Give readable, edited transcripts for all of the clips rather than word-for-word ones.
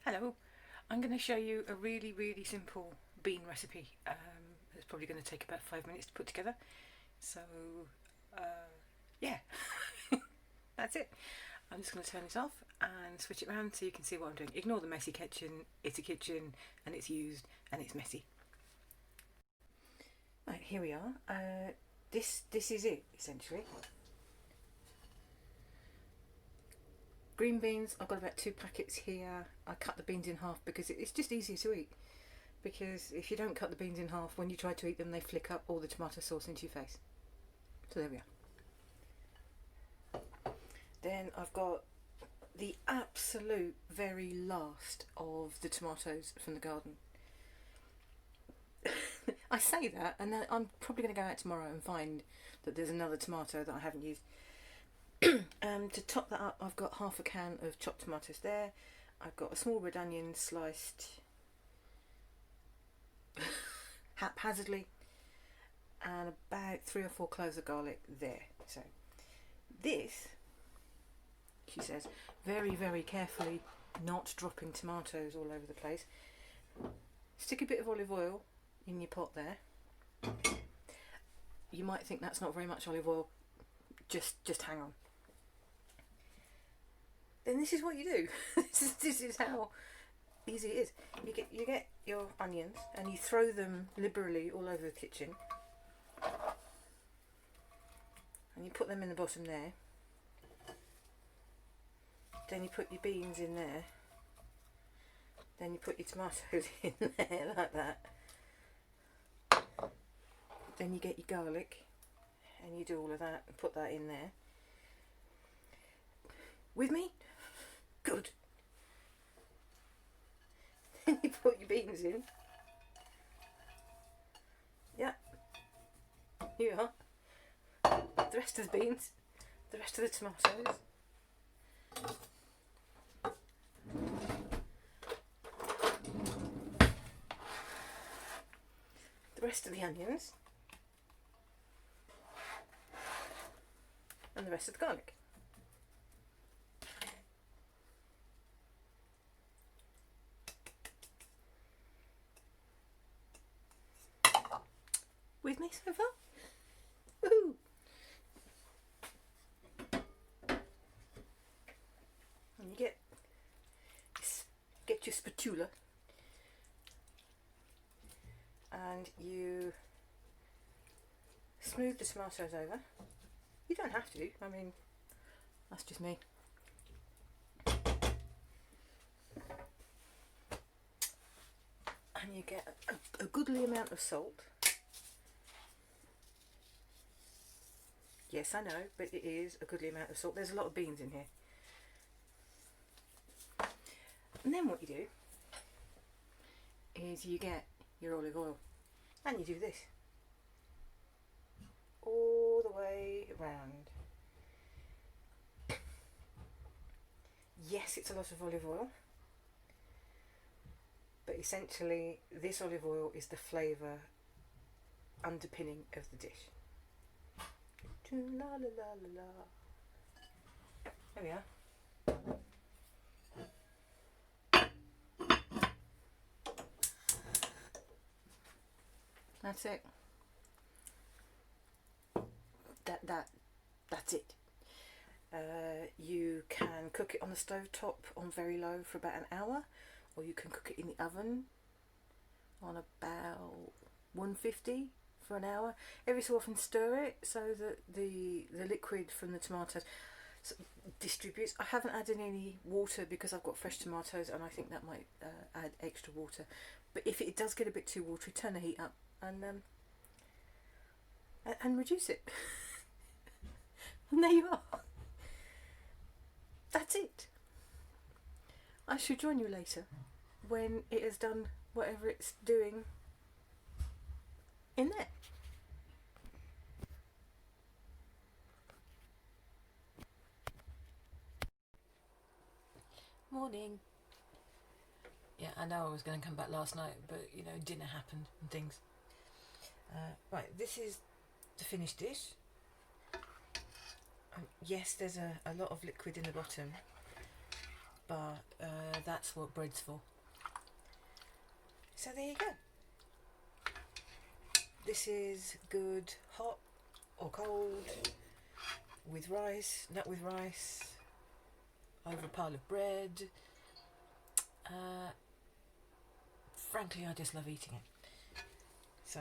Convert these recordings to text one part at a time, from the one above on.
Hello, I'm going to show you a really simple bean recipe. It's probably going to take about 5 minutes to put together. So, uh, yeah, that's it. I'm just going to turn this off and switch it around so you can see what I'm doing. Ignore the messy kitchen. It's a kitchen and it's used and it's messy. Right, here we are. This is it essentially. Green beans, I've got about 2 packets here. I cut the beans in half because it's just easier to eat. Because if you don't cut the beans in half, when you try to eat them, they flick up all the tomato sauce into your face. So there we are. Then I've got the absolute very last of the tomatoes from the garden. I say that, and then I'm probably going to go out tomorrow and find that there's another tomato that I haven't used. To top that up, I've got half a can of chopped tomatoes there. I've got a small red onion sliced haphazardly, and about 3 or 4 cloves of garlic there. So this, she says, very carefully, not dropping tomatoes all over the place. Stick a bit of olive oil in your pot there. You might think that's not very much olive oil. Just hang on. Then this is what you do. this is how easy it is. You get your onions and you throw them liberally all over the kitchen, and you put them in the bottom there. Then you put your beans in there. Then you put your tomatoes in there like that. Then you get your garlic and you do all of that and put that in there. With me? Good. Then you put your beans in. Yeah. Here you are. The rest of the beans. The rest of the tomatoes. The rest of the onions. And the rest of the garlic. With me so far? Woohoo! And you get your spatula and you smooth the tomatoes over. You don't have to, I mean, that's just me. And you get a goodly amount of salt. Yes, I know, but it is a goodly amount of salt. There's a lot of beans in here. And then what you do is you get your olive oil and you do this all the way around. Yes, it's a lot of olive oil, but essentially this olive oil is the flavour underpinning of the dish. La la la la la. There we are. That's it. That's it. You can cook it on the stove top on very low for about an hour, or you can cook it in the oven on about 150 for an hour. Every so often stir it so that the liquid from the tomatoes distributes. I haven't added any water because I've got fresh tomatoes and I think that might add extra water. But if it does get a bit too watery, turn the heat up and reduce it. And there you are. That's it. I shall join you later when it has done whatever it's doing in there. Morning. Yeah, I know I was going to come back last night, but you know, dinner happened and things. Right, this is the finished dish. Yes, there's a lot of liquid in the bottom, bar. That's what bread's for. So there you go. This is good hot or cold, with rice, nut with rice, over a pile of bread. Frankly, I just love eating it. So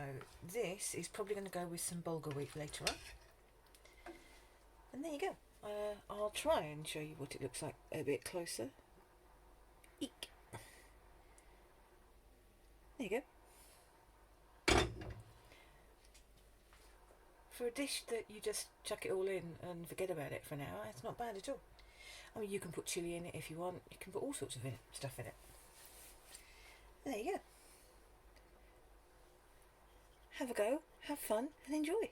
this is probably going to go with some bulgur wheat later on. And there you go. I'll try and show you what it looks like a bit closer. Eek. There you go. For a dish that you just chuck it all in and forget about it for an hour, it's not bad at all. I mean, you can put chilli in it if you want. You can put all sorts of stuff in it. There you go. Have a go, have fun, and enjoy.